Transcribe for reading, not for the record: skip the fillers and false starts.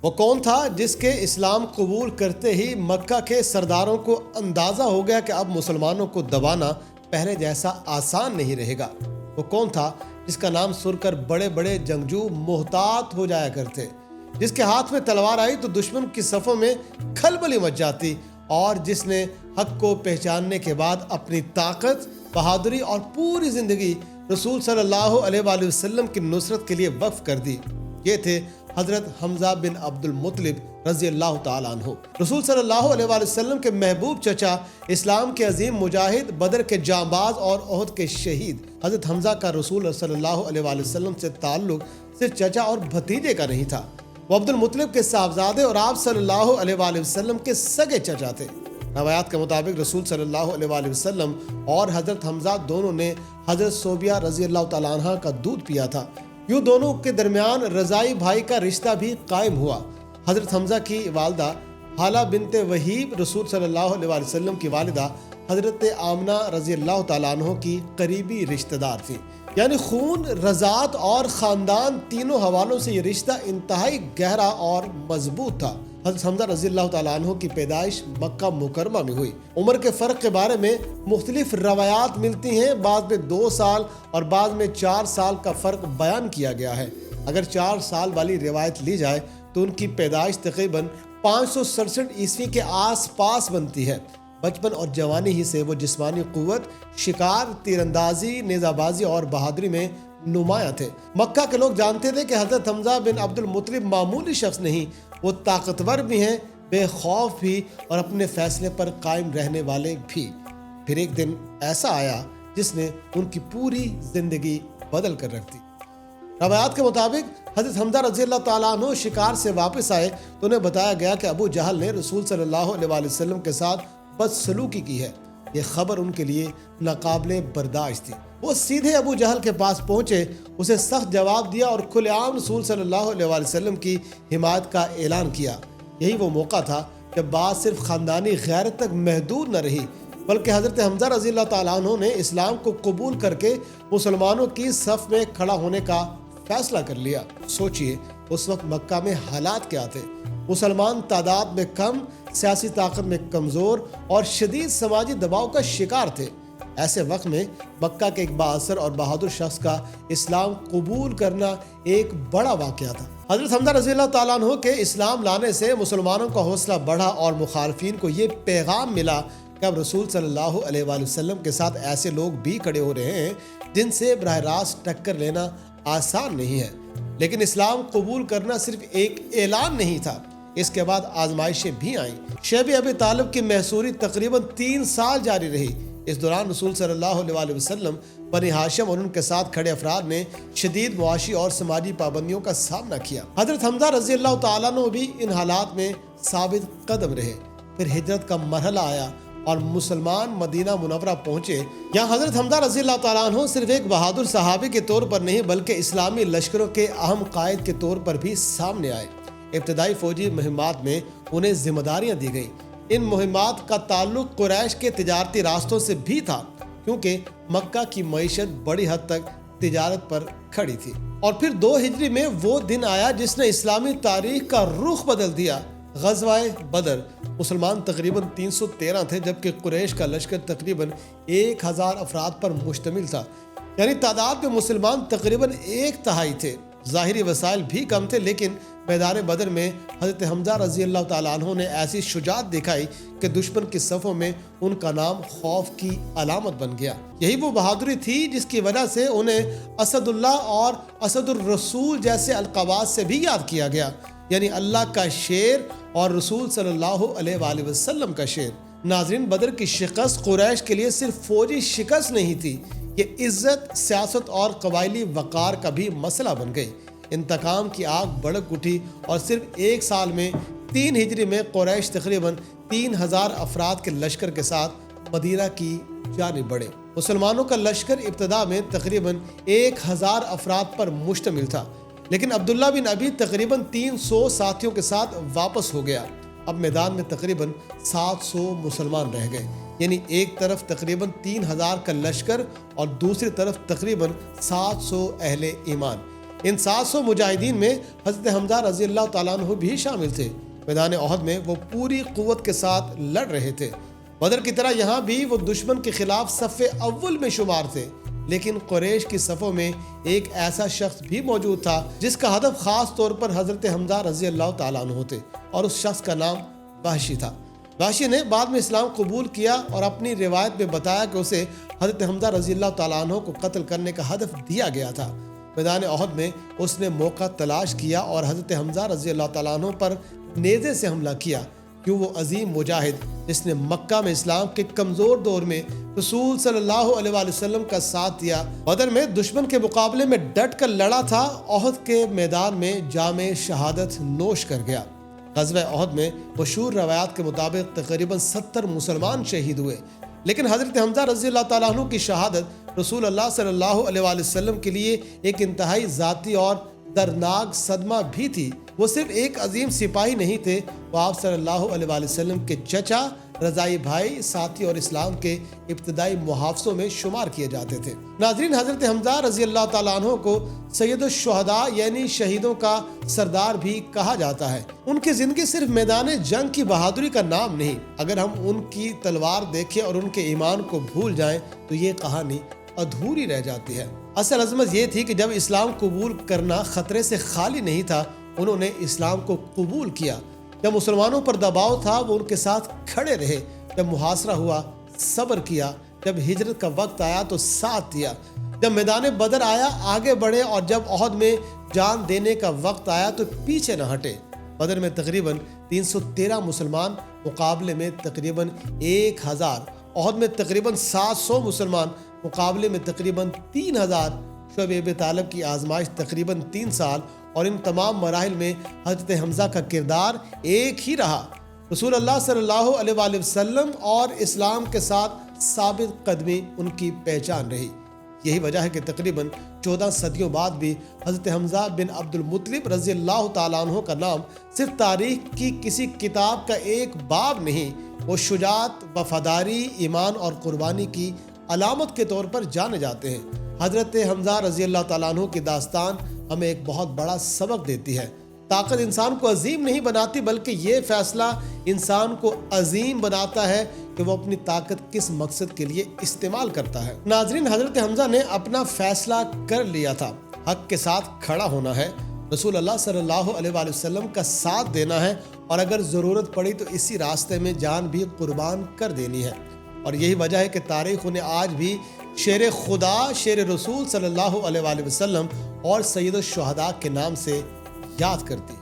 وہ کون تھا جس کے اسلام قبول کرتے ہی مکہ کے سرداروں کو اندازہ ہو گیا کہ اب مسلمانوں کو دبانا پہلے جیسا آسان نہیں رہے گا؟ وہ کون تھا جس کا نام سن کر بڑے بڑے جنگجو محتاط ہو جایا کرتے، جس کے ہاتھ میں تلوار آئی تو دشمن کی صفوں میں کھلبلی مچ جاتی، اور جس نے حق کو پہچاننے کے بعد اپنی طاقت، بہادری اور پوری زندگی رسول صلی اللہ علیہ وآلہ وسلم کی نصرت کے لیے وقف کر دی؟ یہ تھے حضرت حمزہ بن عبد المطلب رضی اللہ تعالیٰ عنہ، رسول صلی اللہ علیہ وآلہ وسلم کے محبوب چچا، اسلام کے عظیم مجاہد، بدر کے جانباز اور احد کے شہید۔ حضرت حمزہ کا رسول صلی اللہ علیہ وآلہ وسلم سے تعلق صرف چچا اور بھتیجے کا نہیں تھا، وہ عبد المطلب کے صاحبزادے اور آپ صلی اللہ علیہ وآلہ وسلم کے سگے چچا تھے۔ روایات کے مطابق رسول صلی اللہ علیہ وآلہ وسلم اور حضرت حمزہ دونوں نے حضرت صوبیہ رضی اللہ تعالیٰ عنہ کا دودھ پیا تھا، یوں دونوں کے درمیان رضائی بھائی کا رشتہ بھی قائم ہوا۔ حضرت حمزہ کی والدہ حالہ بنت وہیب رسول صلی اللہ علیہ وآلہ وسلم کی والدہ حضرت آمنہ رضی اللہ تعالیٰ عنہ کی قریبی رشتہ دار تھی، یعنی خون، رضاعت اور خاندان تینوں حوالوں سے یہ رشتہ انتہائی گہرا اور مضبوط تھا۔ حضرت حمزہ رضی اللہ تعالیٰ عنہ کی پیدائش مکہ مکرمہ میں ہوئی۔ عمر کے فرق کے بارے میں مختلف روایات ملتی ہیں، بعض میں 2 سال اور بعض میں 4 سال کا فرق بیان کیا گیا ہے۔ اگر 4 سال والی روایت لی جائے تو ان کی پیدائش تقریباً 567 عیسوی کے آس پاس بنتی ہے۔ بچپن اور جوانی ہی سے وہ جسمانی قوت، شکار، تیر اندازی، نیزہ بازی اور بہادری میں نمایاں تھے۔ مکہ کے لوگ جانتے تھے کہ حضرت حمزہ بن عبد المطلب معمولی شخص نہیں، وہ طاقتور بھی ہیں، بے خوف بھی، اور اپنے فیصلے پر قائم رہنے والے بھی۔ پھر ایک دن ایسا آیا جس نے ان کی پوری زندگی بدل کر رکھ دی۔ روایات کے مطابق حضرت حمزہ رضی اللہ تعالیٰ عنہ شکار سے واپس آئے تو انہیں بتایا گیا کہ ابو جہل نے رسول صلی اللہ علیہ وآلہ وسلم کے ساتھ بدسلوکی کی ہے۔ یہ خبر ان کے لیے ناقابل برداشت تھی۔ وہ سیدھے ابو جہل کے پاس پہنچے، اسے سخت جواب دیا اور کھلے عام رسول صلی اللہ علیہ وآلہ وسلم کی حمایت کا اعلان کیا۔ یہی وہ موقع تھا جب بات صرف خاندانی غیرت تک محدود نہ رہی، بلکہ حضرت حمزہ رضی اللہ تعالیٰ عنہ نے اسلام کو قبول کر کے مسلمانوں کی صف میں کھڑا ہونے کا فیصلہ کر لیا۔ سوچئے اس وقت مکہ میں حالات کیا تھے؟ مسلمان تعداد میں کم، سیاسی طاقت میں کمزور اور شدید سماجی دباؤ کا شکار تھے۔ ایسے وقت میں مکہ کے ایک بااثر اور بہادر شخص کا اسلام قبول کرنا ایک بڑا واقعہ تھا۔ حضرت حمزہ رضی اللہ تعالیٰ عنہ کے اسلام لانے سے مسلمانوں کا حوصلہ بڑھا اور مخالفین کو یہ پیغام ملا کہ اب رسول صلی اللہ علیہ وآلہ وسلم کے ساتھ ایسے لوگ بھی کھڑے ہو رہے ہیں جن سے براہ راست ٹکر لینا آسان نہیں ہے۔ لیکن اسلام قبول کرنا صرف ایک اعلان نہیں تھا، اس کے بعد آزمائشیں بھی آئیں۔ شیب ابی طالب کی محصوری تقریباً 3 سال جاری رہی۔ اس دوران رسول صلی اللہ علیہ وآلہ وسلم، بنی ہاشم اور ان کے ساتھ کھڑے افراد نے شدید معاشی اور سماجی پابندیوں کا سامنا کیا۔ حضرت حمزہ رضی اللہ تعالیٰ عنہ بھی ان حالات میں ثابت قدم رہے۔ پھر ہجرت کا مرحلہ آیا اور مسلمان مدینہ منورہ پہنچے۔ یہاں حضرت حمزہ رضی اللہ تعالیٰ عنہ صرف ایک بہادر صحابی کے طور پر نہیں بلکہ اسلامی لشکروں کے اہم قائد کے طور پر بھی سامنے آئے۔ ابتدائی فوجی مہمات میں انہیں ذمہ داریاں دی گئیں۔ ان مہمات کا تعلق قریش کے تجارتی راستوں سے بھی تھا، کیونکہ مکہ کی معیشت بڑی حد تک تجارت پر کھڑی تھی۔ اور پھر 2 ہجری میں وہ دن آیا جس نے اسلامی تاریخ کا رخ بدل دیا، غزوہ بدر۔ مسلمان تقریباً 313 تھے، جبکہ قریش کا لشکر تقریباً 1000 افراد پر مشتمل تھا، یعنی تعداد میں مسلمان تقریباً 1/3 تھے۔ ظاہری وسائل بھی کم تھے، لیکن میدان بدر میں حضرت حمزہ رضی اللہ تعالیٰ عنہ نے ایسی شجاعت دکھائی کہ دشمن کی صفوں میں ان کا نام خوف کی علامت بن گیا۔ یہی وہ بہادری تھی جس کی وجہ سے انہیں اسد اللہ اور اسد الرسول جیسے القابات سے بھی یاد کیا گیا، یعنی اللہ کا شیر اور رسول صلی اللہ علیہ وآلہ وسلم کا شیر۔ ناظرین، بدر کی شکست قریش کے لیے صرف فوجی شکست نہیں تھی، یہ عزت، سیاست اور قبائلی وقار کا بھی مسئلہ بن گئی۔ انتقام کی آگ بھڑک اٹھی اور صرف 1 سال میں 3 ہجری میں قریش تقریباً 3000 افراد کے لشکر کے ساتھ مدینہ کی جانب بڑھے۔ مسلمانوں کا لشکر ابتدا میں تقریباً 1000 افراد پر مشتمل تھا، لیکن عبداللہ بن ابی تقریباً 300 ساتھیوں کے ساتھ واپس ہو گیا۔ اب میدان میں تقریباً 700 مسلمان رہ گئے، یعنی ایک طرف تقریباً 3000 کا لشکر اور دوسری طرف تقریباً 700 اہل ایمان۔ ان 700 مجاہدین میں حضرت حمزہ رضی اللہ تعالیٰ عنہ بھی شامل تھے۔ میدان احد میں وہ پوری قوت کے ساتھ لڑ رہے تھے۔ بدر کی طرح یہاں بھی وہ دشمن کے خلاف صف اول میں شمار تھے، لیکن قریش کی صفوں میں ایک ایسا شخص بھی موجود تھا جس کا ہدف خاص طور پر حضرت حمزہ رضی اللہ تعالیٰ عنہ تھے، اور اس شخص کا نام وحشی تھا۔ وحشی نے بعد میں اسلام قبول کیا اور اپنی روایت میں بتایا کہ اسے حضرت حمزہ رضی اللہ تعالیٰ عنہ کو قتل کرنے کا ہدف دیا گیا تھا۔ میدان احد میں اس نے موقع تلاش کیا اور حضرت حمزہ رضی اللہ تعالیٰ عنہ پر نیزے سے حملہ کیا، کیوں وہ عظیم مجاہد جس نے مکہ میں اسلام کے کمزور دور میں رسول صلی اللہ علیہ وآلہ وسلم کا ساتھ دیا، بدر میں دشمن کے مقابلے میں ڈٹ کر لڑا تھا، احد کے میدان میں جام شہادت نوش کر گیا۔ غزوہ احد میں مشہور روایات کے مطابق تقریباً 70 مسلمان شہید ہوئے، لیکن حضرت حمزہ رضی اللہ تعالیٰ عنہ کی شہادت رسول اللہ صلی اللہ علیہ وآلہ وسلم کے لیے ایک انتہائی ذاتی اور دردناک صدمہ بھی تھی۔ وہ صرف ایک عظیم سپاہی نہیں تھے، وہ آپ صلی اللہ علیہ وآلہ وسلم کے چچا، رضائی بھائی، ساتھی اور اسلام کے ابتدائی محافظوں میں شمار کیے جاتے تھے۔ ناظرین، حضرت حمزہ رضی اللہ تعالیٰ عنہ کو سید الشہداء یعنی شہیدوں کا سردار بھی کہا جاتا ہے۔ ان کی زندگی صرف میدان جنگ کی بہادری کا نام نہیں، اگر ہم ان کی تلوار دیکھیں اور ان کے ایمان کو بھول جائیں تو یہ کہانی ادھوری رہ جاتی ہے۔ اصل عظمت یہ تھی کہ جب اسلام قبول کرنا خطرے سے خالی نہیں تھا، انہوں نے اسلام کو قبول کیا۔ جب مسلمانوں پر دباؤ تھا، وہ ان کے ساتھ کھڑے رہے۔ جب محاصرہ ہوا، صبر کیا۔ جب ہجرت کا وقت آیا تو ساتھ دیا۔ جب میدان بدر آیا، آگے بڑھے، اور جب احد میں جان دینے کا وقت آیا تو پیچھے نہ ہٹے۔ بدر میں تقریباً 313 مسلمان، مقابلے میں تقریباً 1000۔ احد میں تقریباً 700 مسلمان، مقابلے میں تقریباً 3000۔ شعیب ابی طالب کی آزمائش تقریباً 3 سال، اور ان تمام مراحل میں حضرت حمزہ کا کردار ایک ہی رہا۔ رسول اللہ صلی اللہ علیہ وآلہ وسلم اور اسلام کے ساتھ ثابت قدمی ان کی پہچان رہی۔ یہی وجہ ہے کہ تقریباً 14 صدیوں بعد بھی حضرت حمزہ بن عبد المطلب رضی اللہ تعالیٰ عنہ کا نام صرف تاریخ کی کسی کتاب کا ایک باب نہیں، وہ شجاعت، وفاداری، ایمان اور قربانی کی علامت کے طور پر جانے جاتے ہیں۔ حضرت حمزہ رضی اللہ تعالیٰ عنہ کی داستان ہمیں ایک بہت بڑا سبق دیتی ہے۔ طاقت انسان کو عظیم نہیں بناتی، بلکہ یہ فیصلہ انسان کو عظیم بناتا ہے کہ وہ اپنی طاقت کس مقصد کے لیے استعمال کرتا ہے۔ ناظرین، حضرت حمزہ نے اپنا فیصلہ کر لیا تھا، حق کے ساتھ کھڑا ہونا ہے، رسول اللہ صلی اللہ علیہ وآلہ وسلم کا ساتھ دینا ہے، اور اگر ضرورت پڑی تو اسی راستے میں جان بھی قربان کر دینی ہے۔ اور یہی وجہ ہے کہ تاریخ انہیں آج بھی شیر خدا، شیر رسول صلی اللہ علیہ وآلہ وسلم اور سید الشہداء کے نام سے یاد کرتی ہے۔